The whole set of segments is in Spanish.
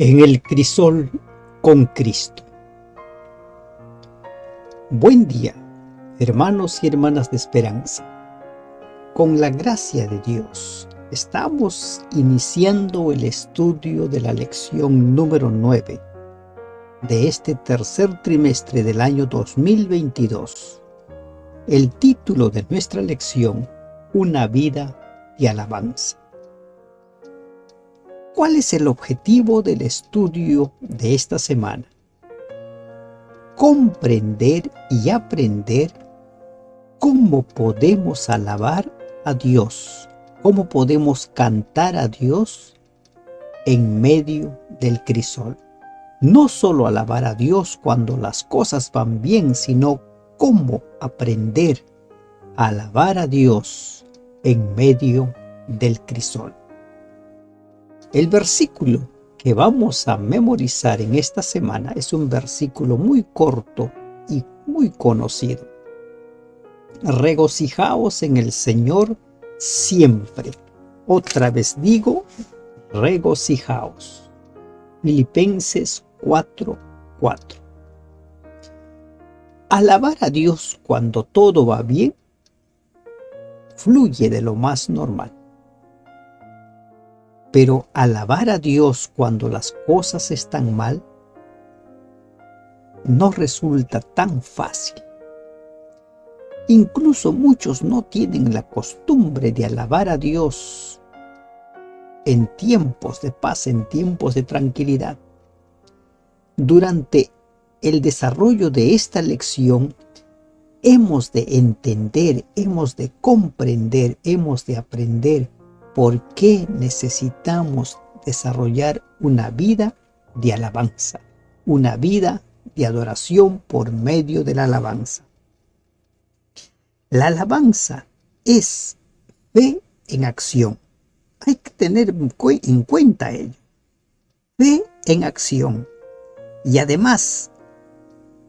En el crisol con Cristo. Buen día, hermanos y hermanas de esperanza. Con la gracia de Dios, estamos iniciando el estudio de la lección número 9 de este tercer trimestre del año 2022. El título de nuestra lección: Una vida de alabanza. ¿Cuál es el objetivo del estudio de esta semana? Comprender y aprender cómo podemos alabar a Dios, cómo podemos cantar a Dios en medio del crisol. No solo alabar a Dios cuando las cosas van bien, sino cómo aprender a alabar a Dios en medio del crisol. El versículo que vamos a memorizar en esta semana es un versículo muy corto y muy conocido. Regocijaos en el Señor siempre. Otra vez digo, regocijaos. Filipenses 4:4. Alabar a Dios cuando todo va bien fluye de lo más normal. Pero alabar a Dios cuando las cosas están mal no resulta tan fácil. Incluso muchos no tienen la costumbre de alabar a Dios en tiempos de paz, en tiempos de tranquilidad. Durante el desarrollo de esta lección hemos de entender, hemos de comprender, hemos de aprender por qué necesitamos desarrollar una vida de alabanza, una vida de adoración por medio de la alabanza. La alabanza es fe en acción. Hay que tener en cuenta ello. Fe en acción. Y además,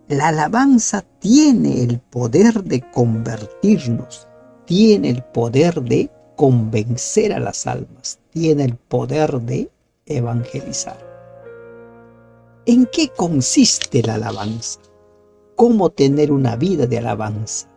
la alabanza tiene el poder de convertirnos, tiene el poder de convencer a las almas, tiene el poder de evangelizar. ¿En qué consiste la alabanza? ¿Cómo tener una vida de alabanza?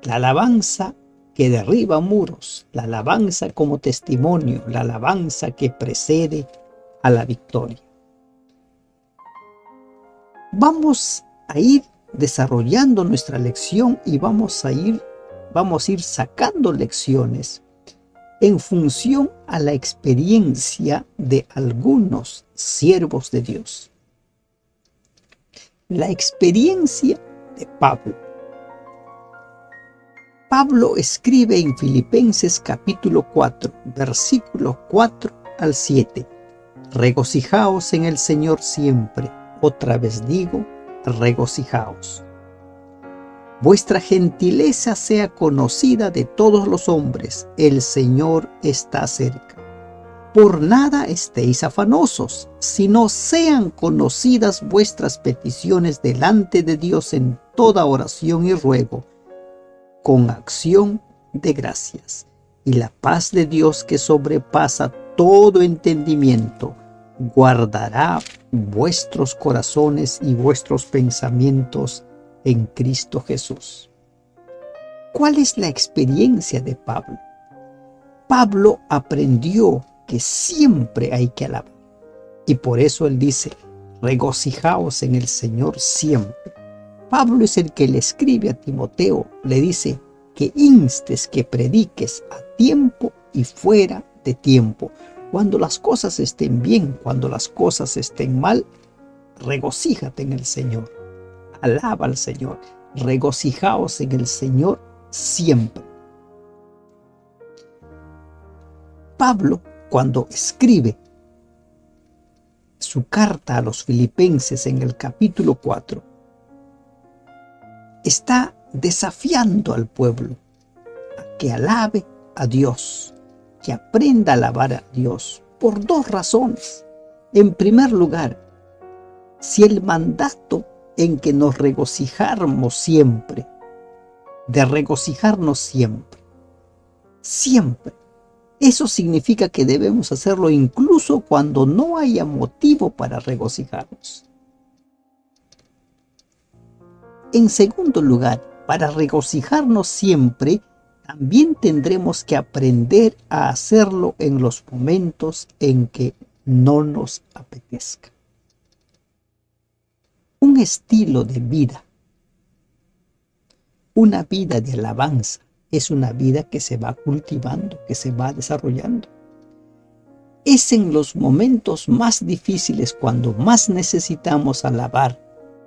La alabanza que derriba muros, la alabanza como testimonio, la alabanza que precede a la victoria. Vamos a ir desarrollando nuestra lección y vamos a ir sacando lecciones en función a la experiencia de algunos siervos de Dios. La experiencia de Pablo. Pablo escribe en Filipenses capítulo 4, versículos 4 al 7. Regocijaos en el Señor siempre. Otra vez digo, regocijaos. Vuestra gentileza sea conocida de todos los hombres. El Señor está cerca. Por nada estéis afanosos, sino sean conocidas vuestras peticiones delante de Dios en toda oración y ruego, con acción de gracias. Y la paz de Dios, que sobrepasa todo entendimiento, guardará vuestros corazones y vuestros pensamientos en Cristo Jesús. ¿Cuál es la experiencia de Pablo? Pablo aprendió que siempre hay que alabar. Y por eso él dice, regocijaos en el Señor siempre. Pablo es el que le escribe a Timoteo, le dice que instes, que prediques a tiempo y fuera de tiempo. Cuando las cosas estén bien, cuando las cosas estén mal, regocíjate en el Señor. Alaba al Señor. Regocijaos en el Señor siempre. Pablo, cuando escribe su carta a los Filipenses en el capítulo 4, está desafiando al pueblo a que alabe a Dios, que aprenda a alabar a Dios por dos razones. En primer lugar, si el mandato en que nos regocijáramos siempre, de regocijarnos siempre, Eso significa que debemos hacerlo incluso cuando no haya motivo para regocijarnos. En segundo lugar, para regocijarnos siempre, también tendremos que aprender a hacerlo en los momentos en que no nos apetezca. Un estilo de vida, una vida de alabanza, es una vida que se va cultivando, que se va desarrollando. Es en los momentos más difíciles cuando más necesitamos alabar.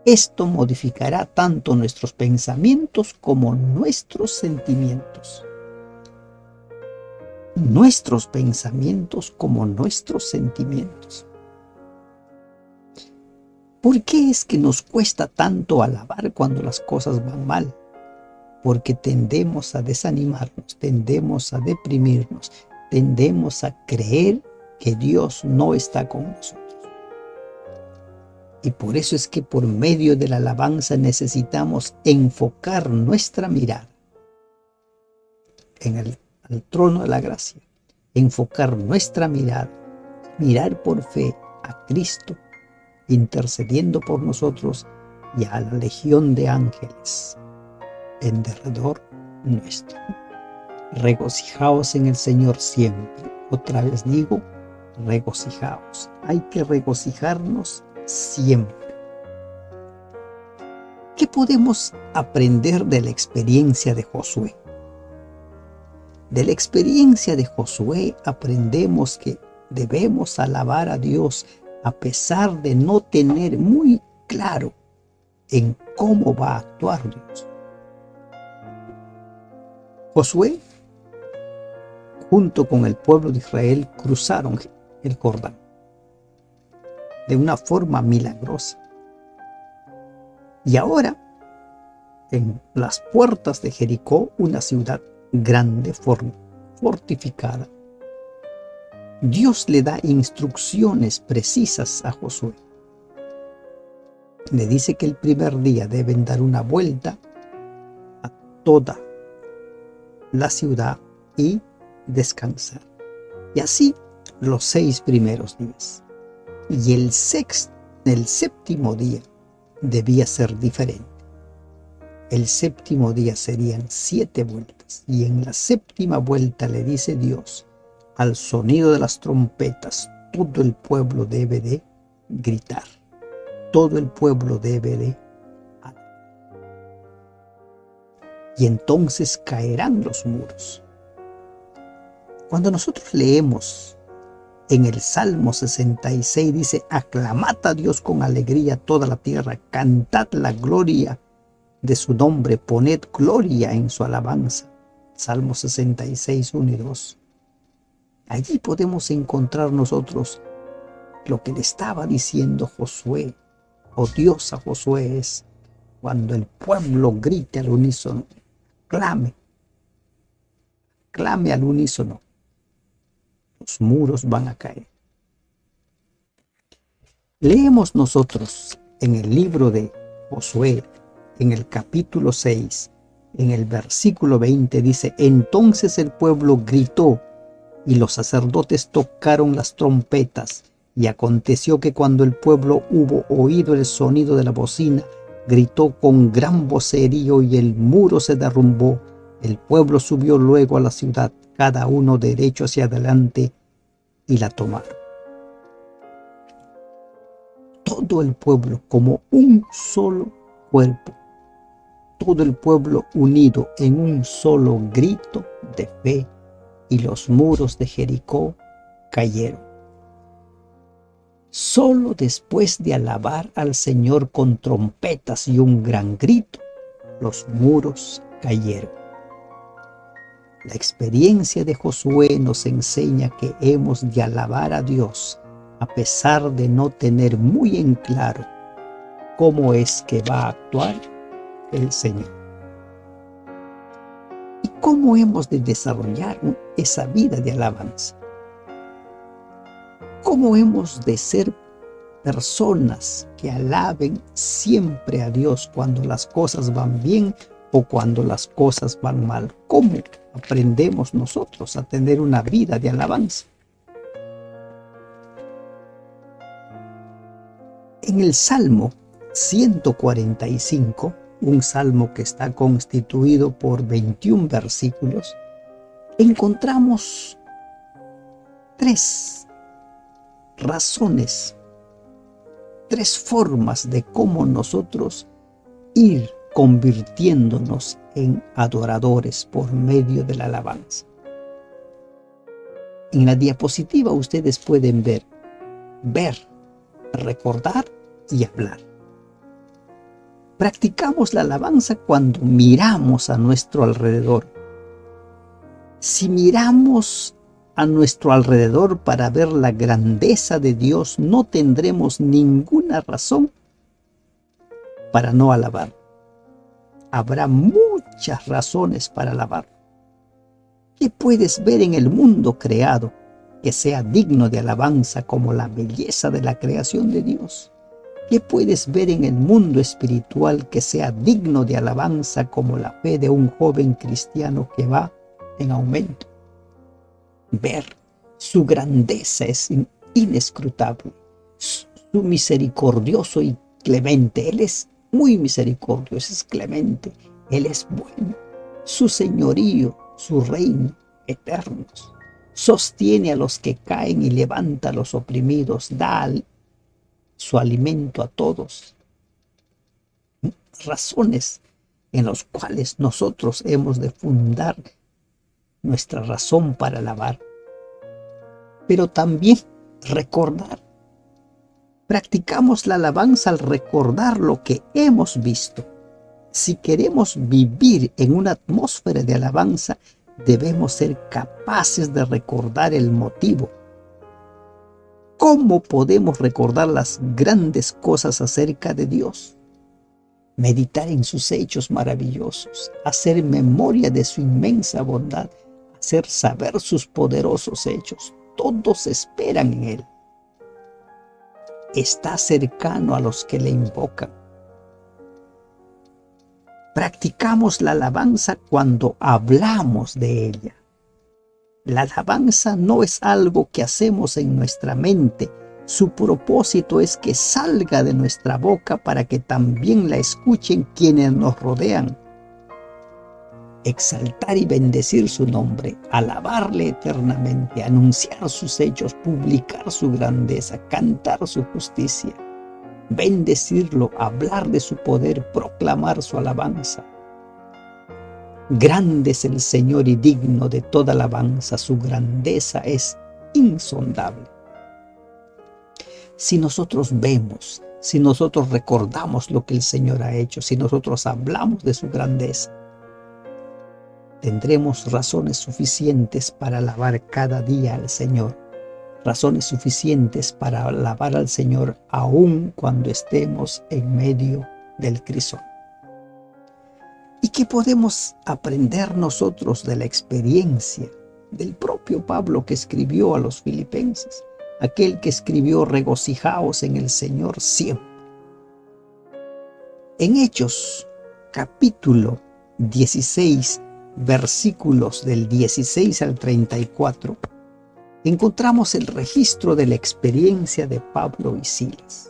Esto modificará tanto nuestros pensamientos como nuestros sentimientos. Nuestros pensamientos como nuestros sentimientos. ¿Por qué es que nos cuesta tanto alabar cuando las cosas van mal? Porque tendemos a desanimarnos, tendemos a deprimirnos, tendemos a creer que Dios no está con nosotros. Y por eso es que por medio de la alabanza necesitamos enfocar nuestra mirada al trono de la gracia. Enfocar nuestra mirada, mirar por fe a Cristo, intercediendo por nosotros y a la legión de ángeles en derredor nuestro. Regocijaos en el Señor siempre. Otra vez digo, regocijaos. Hay que regocijarnos siempre. ¿Qué podemos aprender de la experiencia de Josué? De la experiencia de Josué aprendemos que debemos alabar a Dios a pesar de no tener muy claro en cómo va a actuar Dios. Josué, junto con el pueblo de Israel, cruzaron el Jordán de una forma milagrosa. Y ahora, en las puertas de Jericó, una ciudad grande, fortificada, Dios le da instrucciones precisas a Josué. Le dice que el primer día deben dar una vuelta a toda la ciudad y descansar. Y así los 6 primeros días. Y el séptimo día debía ser diferente. El séptimo día serían 7 vueltas. Y en la séptima vuelta le dice Dios, al sonido de las trompetas, todo el pueblo debe de gritar. Todo el pueblo debe de alabar. Y entonces caerán los muros. Cuando nosotros leemos en el Salmo 66, dice, aclamad a Dios con alegría toda la tierra, cantad la gloria de su nombre, poned gloria en su alabanza. Salmo 66, 1 y 2. Allí podemos encontrar nosotros lo que le estaba diciendo Josué, o Dios a Josué, es cuando el pueblo grite al unísono, clame al unísono, los muros van a caer. Leemos nosotros en el libro de Josué, en el capítulo 6, en el versículo 20, dice, entonces el pueblo gritó y los sacerdotes tocaron las trompetas. Y aconteció que cuando el pueblo hubo oído el sonido de la bocina, gritó con gran vocerío y el muro se derrumbó. El pueblo subió luego a la ciudad, cada uno derecho hacia adelante, y la tomaron. Todo el pueblo como un solo cuerpo, todo el pueblo unido en un solo grito de fe, y los muros de Jericó cayeron. Solo después de alabar al Señor con trompetas y un gran grito, los muros cayeron. La experiencia de Josué nos enseña que hemos de alabar a Dios a pesar de no tener muy en claro cómo es que va a actuar el Señor. ¿Y cómo hemos de desarrollar esa vida de alabanza? ¿Cómo hemos de ser personas que alaben siempre a Dios cuando las cosas van bien o cuando las cosas van mal. ¿Cómo aprendemos nosotros a tener una vida de alabanza? En el Salmo 145, un salmo que está constituido por 21 versículos, encontramos 3 razones, 3 formas de cómo nosotros ir convirtiéndonos en adoradores por medio de la alabanza. En la diapositiva ustedes pueden ver, recordar y hablar. Practicamos la alabanza cuando miramos a nuestro alrededor. Si miramos a nuestro alrededor para ver la grandeza de Dios, no tendremos ninguna razón para no alabar. Habrá muchas razones para alabar. ¿Qué puedes ver en el mundo creado que sea digno de alabanza como la belleza de la creación de Dios? ¿Qué puedes ver en el mundo espiritual que sea digno de alabanza como la fe de un joven cristiano que va en aumento? Ver su grandeza es inescrutable, su misericordioso y clemente. Él es muy misericordioso, es clemente, Él es bueno. Su señorío, su reino eternos. Sostiene a los que caen y levanta a los oprimidos, da su alimento a todos. Razones en las cuales nosotros hemos de fundar nuestra razón para alabar. Pero también recordar. Practicamos la alabanza al recordar lo que hemos visto. Si queremos vivir en una atmósfera de alabanza, debemos ser capaces de recordar el motivo. ¿Cómo podemos recordar las grandes cosas acerca de Dios? Meditar en sus hechos maravillosos, hacer memoria de su inmensa bondad, hacer saber sus poderosos hechos. Todos esperan en Él. Está cercano a los que le invocan. Practicamos la alabanza cuando hablamos de ella. La alabanza no es algo que hacemos en nuestra mente. Su propósito es que salga de nuestra boca para que también la escuchen quienes nos rodean. Exaltar y bendecir su nombre, alabarle eternamente, anunciar sus hechos, publicar su grandeza, cantar su justicia, bendecirlo, hablar de su poder, proclamar su alabanza. Grande es el Señor y digno de toda alabanza, su grandeza es insondable. Si nosotros vemos, si nosotros recordamos lo que el Señor ha hecho, si nosotros hablamos de su grandeza, tendremos razones suficientes para alabar cada día al Señor, razones suficientes para alabar al Señor aun cuando estemos en medio del crisol. ¿Y qué podemos aprender nosotros de la experiencia del propio Pablo que escribió a los filipenses? Aquel que escribió: regocijaos en el Señor siempre. En Hechos, capítulo 16, versículos del 16 al 34, encontramos el registro de la experiencia de Pablo y Silas.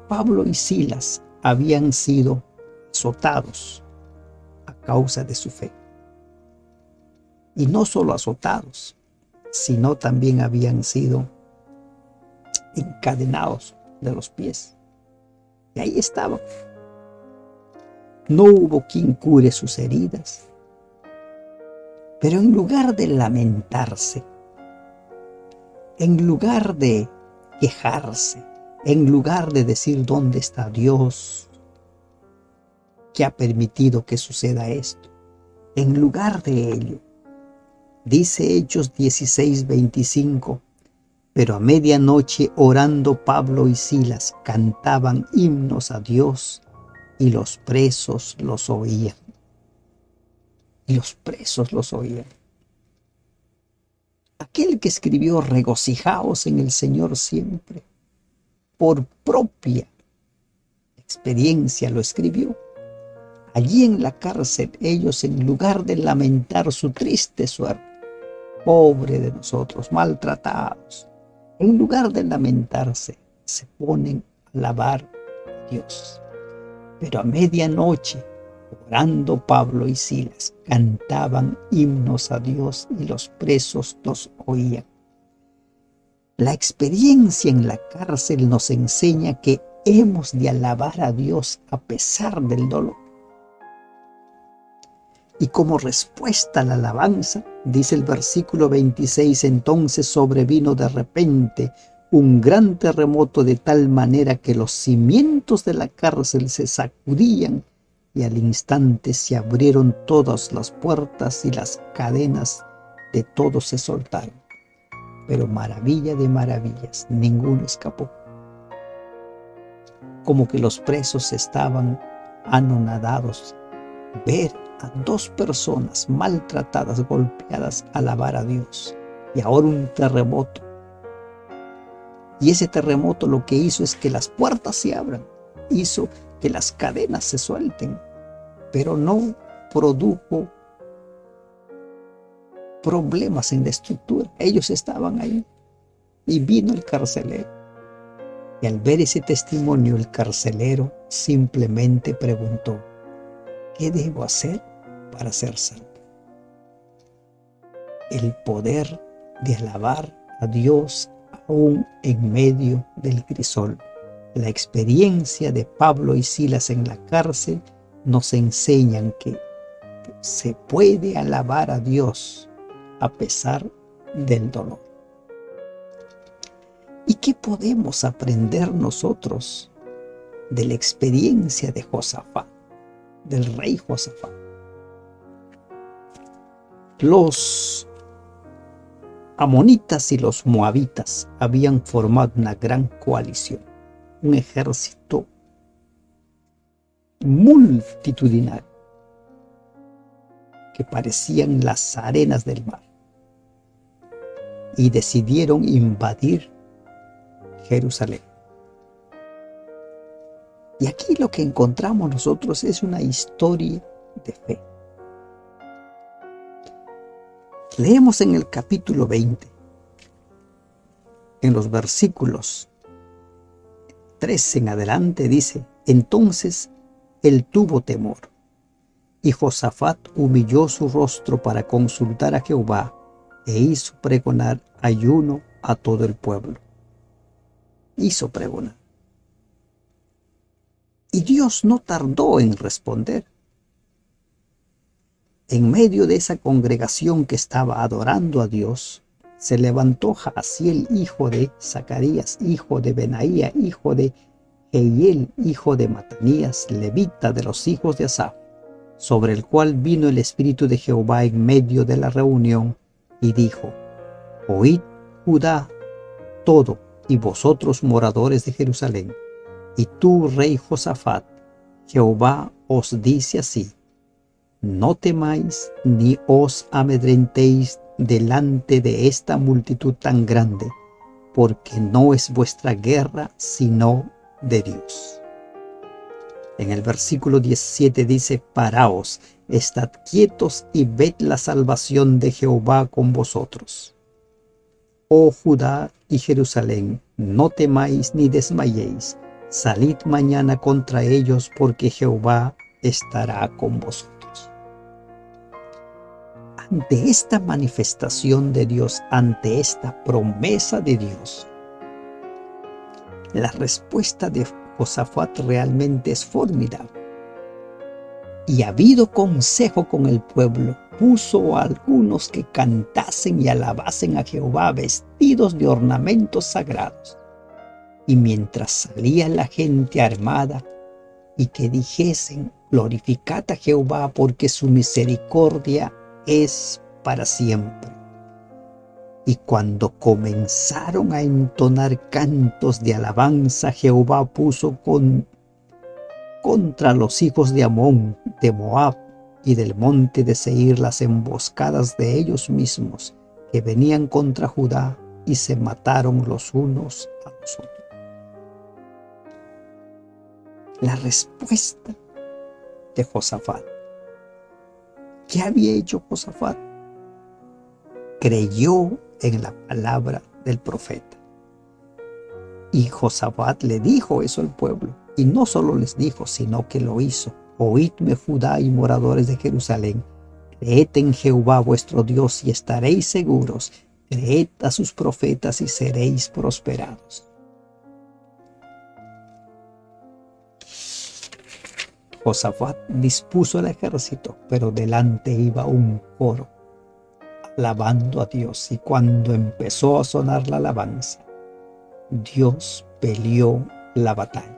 Pablo y Silas habían sido azotados a causa de su fe. Y no solo azotados, sino también habían sido encadenados de los pies. Y ahí estaban. No hubo quien cure sus heridas. Pero en lugar de lamentarse, en lugar de quejarse, en lugar de decir ¿dónde está Dios que ha permitido que suceda esto? En lugar de ello, dice Hechos 16:25, pero a medianoche orando Pablo y Silas cantaban himnos a Dios y los presos los oían. Y los presos los oían. Aquel que escribió regocijaos en el Señor siempre, por propia experiencia lo escribió. Allí en la cárcel, ellos, en lugar de lamentar su triste suerte, pobre de nosotros, maltratados, en lugar de lamentarse, se ponen a alabar a Dios. Pero a medianoche, orando, Pablo y Silas cantaban himnos a Dios y los presos los oían. La experiencia en la cárcel nos enseña que hemos de alabar a Dios a pesar del dolor. Y como respuesta a la alabanza, dice el versículo 26, entonces sobrevino de repente un gran terremoto de tal manera que los cimientos de la cárcel se sacudían y al instante se abrieron todas las puertas y las cadenas de todos se soltaron. Pero maravilla de maravillas, ninguno escapó. Como que los presos estaban anonadados. Ver a dos personas maltratadas, golpeadas, alabar a Dios. Y ahora un terremoto. Y ese terremoto lo que hizo es que las puertas se abran. Hizo que las cadenas se suelten. Pero no produjo problemas en la estructura. Ellos estaban ahí. Y vino el carcelero. Y al ver ese testimonio, el carcelero simplemente preguntó: ¿qué debo hacer para ser salvo? El poder de alabar a Dios aún en medio del crisol. La experiencia de Pablo y Silas en la cárcel nos enseñan que se puede alabar a Dios a pesar del dolor. ¿Y qué podemos aprender nosotros de la experiencia de Josafat, del rey Josafat? Los amonitas y los moabitas habían formado una gran coalición, un ejército multitudinario que parecían las arenas del mar, y decidieron invadir Jerusalén. Y aquí lo que encontramos nosotros es una historia de fe. Leemos en el capítulo 20, en los versículos 13 en adelante, dice: entonces él tuvo temor, y Josafat humilló su rostro para consultar a Jehová, e hizo pregonar ayuno a todo el pueblo. Hizo pregonar. Y Dios no tardó en responder. En medio de esa congregación que estaba adorando a Dios, se levantó Jaasiel, hijo de Zacarías, hijo de Benaía, hijo de Jehiel, hijo de Matanías, levita de los hijos de Asaf, sobre el cual vino el Espíritu de Jehová en medio de la reunión, y dijo: oíd, Judá, todo, y vosotros moradores de Jerusalén, y tú, rey Josafat, Jehová os dice así: no temáis ni os amedrentéis delante de esta multitud tan grande, porque no es vuestra guerra sino de Dios. En el versículo 17 dice: paraos, estad quietos y ved la salvación de Jehová con vosotros. Oh Judá y Jerusalén, no temáis ni desmayéis, salid mañana contra ellos, porque Jehová estará con vosotros. Ante esta manifestación de Dios, ante esta promesa de Dios, la respuesta de Josafat realmente es formidable. Y habido consejo con el pueblo, puso a algunos que cantasen y alabasen a Jehová vestidos de ornamentos sagrados. Y mientras salía la gente armada, y que dijesen: glorificad a Jehová, porque su misericordia es para siempre. Y cuando comenzaron a entonar cantos de alabanza, Jehová puso contra los hijos de Amón, de Moab y del monte de Seir las emboscadas de ellos mismos, que venían contra Judá, y se mataron los unos a los otros. La respuesta de Josafat. ¿Qué había hecho Josafat? Creyó en la palabra del profeta. Y Josafat le dijo eso al pueblo. Y no solo les dijo, sino que lo hizo. Oídme, Judá y moradores de Jerusalén. Creed en Jehová vuestro Dios y estaréis seguros. Creed a sus profetas y seréis prosperados. Josafat dispuso el ejército, pero delante iba un coro alabando a Dios. Y cuando empezó a sonar la alabanza, Dios peleó la batalla.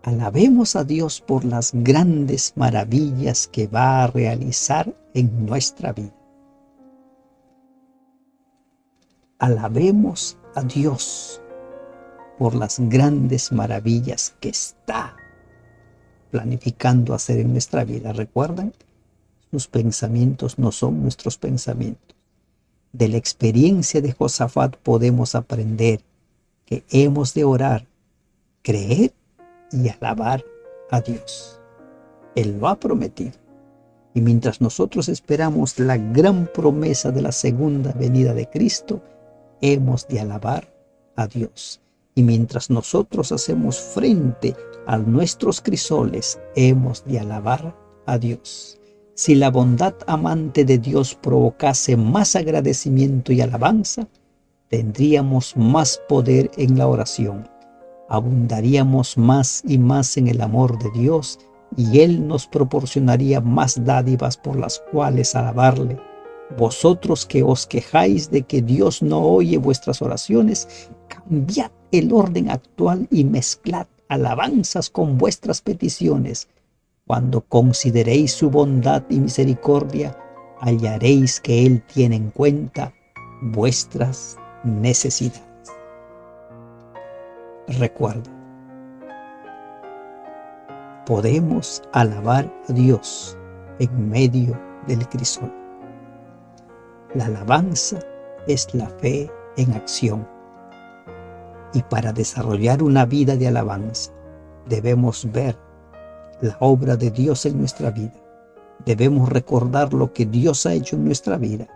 Alabemos a Dios por las grandes maravillas que va a realizar en nuestra vida. Alabemos a Dios por las grandes maravillas que está planificando hacer en nuestra vida. ¿Recuerdan? Sus pensamientos no son nuestros pensamientos. De la experiencia de Josafat podemos aprender que hemos de orar, creer y alabar a Dios. Él lo ha prometido. Y mientras nosotros esperamos la gran promesa de la segunda venida de Cristo, hemos de alabar a Dios. Y mientras nosotros hacemos frente a nuestros crisoles, hemos de alabar a Dios. Si la bondad amante de Dios provocase más agradecimiento y alabanza, tendríamos más poder en la oración. Abundaríamos más y más en el amor de Dios y Él nos proporcionaría más dádivas por las cuales alabarle. Vosotros que os quejáis de que Dios no oye vuestras oraciones, cambiad el orden actual y mezclad alabanzas con vuestras peticiones. Cuando consideréis su bondad y misericordia, hallaréis que Él tiene en cuenta vuestras necesidades. Recuerda, podemos alabar a Dios en medio del crisol. La alabanza es la fe en acción. Y para desarrollar una vida de alabanza, debemos ver la obra de Dios en nuestra vida. Debemos recordar lo que Dios ha hecho en nuestra vida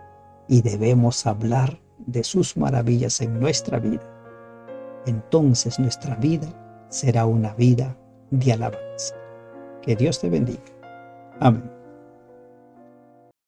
y debemos hablar de sus maravillas en nuestra vida. Entonces nuestra vida será una vida de alabanza. Que Dios te bendiga. Amén.